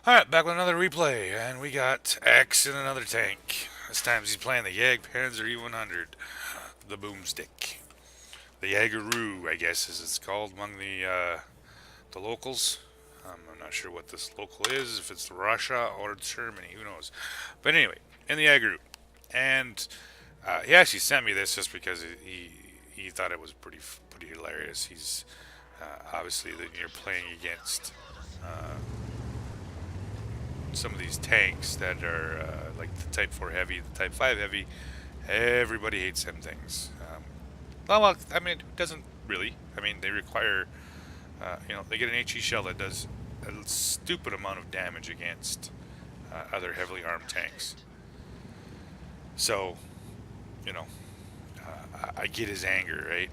Alright, back with another replay, and we got X in another tank. This time he's playing the Panzer E100, the boomstick. The Jageroo, I guess, as it's called among the locals. I'm not sure what this local is, if it's Russia or Germany, who knows. But anyway, in the Jageroo. And he actually sent me this just because he thought it was pretty hilarious. He's obviously that you're playing against some of these tanks that are like the Type 4 Heavy, the Type 5 Heavy. Everybody hates them things. Well, I mean, it doesn't really. I mean, they require, they get an HE shell that does a stupid amount of damage against other heavily armed tanks. So, you know, I get his anger, right?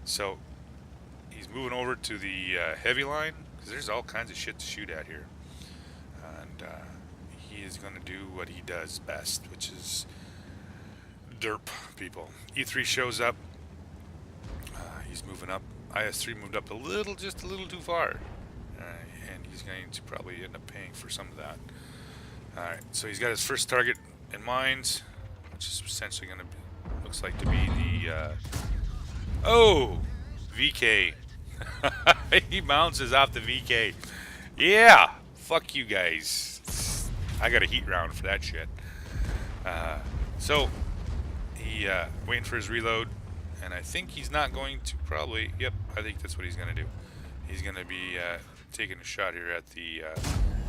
So, he's moving over to the heavy line, because there's all kinds of shit to shoot at here. And he is going to do what he does best, which is derp people. E3 shows up. He's moving up. IS-3 moved up just a little too far. And he's going to probably end up paying for some of that. Alright, so he's got his first target in mind, which is essentially going to be, looks like to be the, oh! VK. He bounces off the VK. Yeah! Fuck you guys. I got a heat round for that shit. So, he, waiting for his reload, and I think he's not going to probably, yep, I think that's what he's going to do. He's going to be, taking a shot here at the,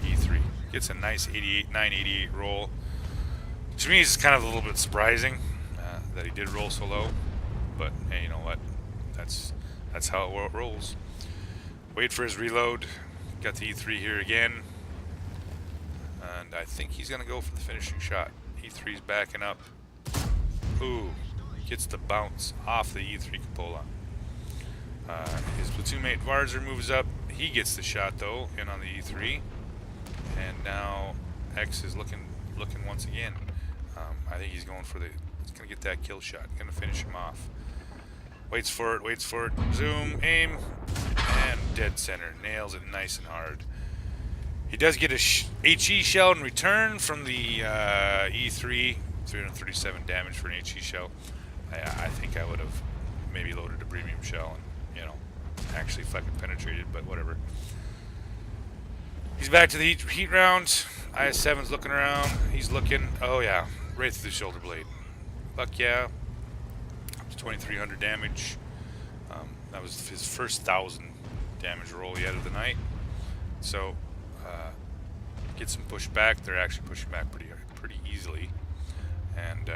E3. Gets a nice 988 roll. To me, it's kind of a little bit surprising, that he did roll so low, but hey, you know what? That's how it rolls. Wait for his reload. Got the E3 here again. And I think he's going to go for the finishing shot. E3's backing up. Ooh. Gets the bounce off the E3 cupola. His platoon mate Varzer moves up. He gets the shot, though, in on the E3. And now X is looking once again. I think he's going for he's going to get that kill shot. Going to finish him off. Waits for it, zoom, aim, and dead center. Nails it nice and hard. He does get a HE shell in return from the E3. 337 damage for an HE shell. I think I would have maybe loaded a premium shell and, actually fucking penetrated, but whatever. He's back to the heat round. IS-7's looking around. He's looking, oh yeah, right through the shoulder blade. Fuck yeah. 2,300 damage. That was his first 1,000 damage roll yet of the night. So, gets him pushed back. They're actually pushing back pretty easily. And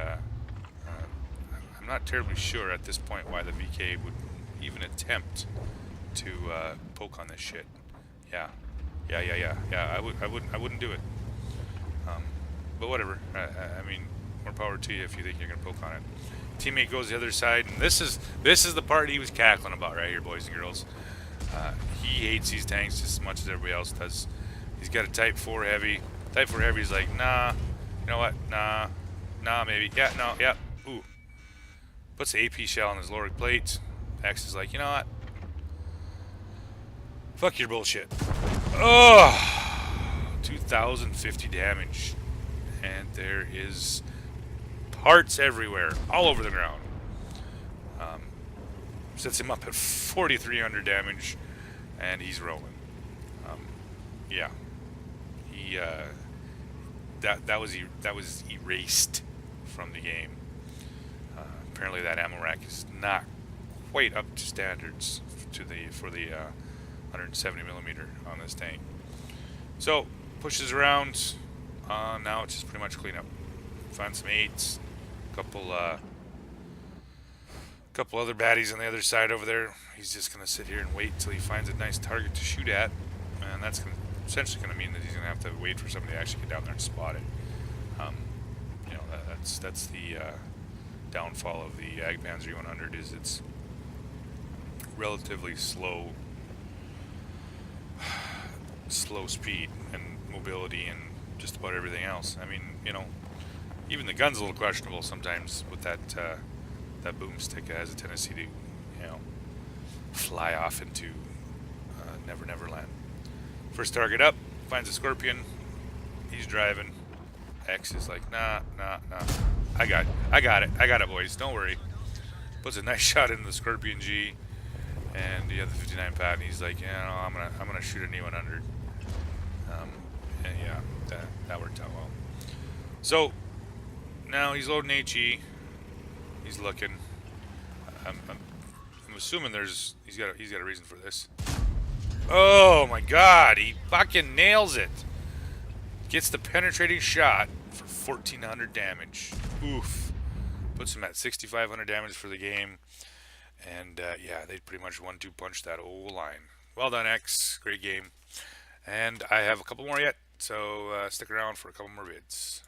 I'm not terribly sure at this point why the VK would even attempt to poke on this shit. Yeah. I wouldn't do it. But whatever. I mean, more power to you if you think you're gonna poke on it. Teammate goes the other side, and this is the part he was cackling about right here, boys and girls. He hates these tanks just as much as everybody else does. He's got a Type 4 Heavy. Type 4 Heavy's like, nah, you know what? Nah, maybe. Yeah, no, yeah. Ooh. Puts the AP shell on his lower plate. X is like, you know what? Fuck your bullshit. Oh, 2,050 damage, and there is parts everywhere, all over the ground. Sets him up at 4,300 damage, and he's rolling. Yeah, he that was erased from the game. Apparently, that ammo rack is not quite up to standards for the 170 millimeter on this tank. So pushes around. Now it's just pretty much clean up. Find some 8s, couple other baddies on the other side over there. He's just gonna sit here and wait until he finds a nice target to shoot at, and that's essentially gonna mean that he's gonna have to wait for somebody to actually get down there and spot it. That's the downfall of the Panzer E100 is its relatively slow speed and mobility and just about everything else. I mean, even the gun's a little questionable sometimes with that boomstick. It has a tendency to, fly off into Never Land. First target up, finds a scorpion. He's driving. X is like, nah, nah, nah. I got it, boys. Don't worry. Puts a nice shot into the Scorpion G, and you have the 59 pad, and he's like, yeah, no, I'm gonna shoot an E100. And yeah, that worked out well. So now he's loading HE. He's looking. I'm assuming he's got a reason for this. Oh my God, he fucking nails it. Gets the penetrating shot for 1400 damage. Oof. Puts him at 6500 damage for the game. And yeah, they pretty much 1-2 punched that whole line. Well done, X. Great game. And I have a couple more yet, so stick around for a couple more vids.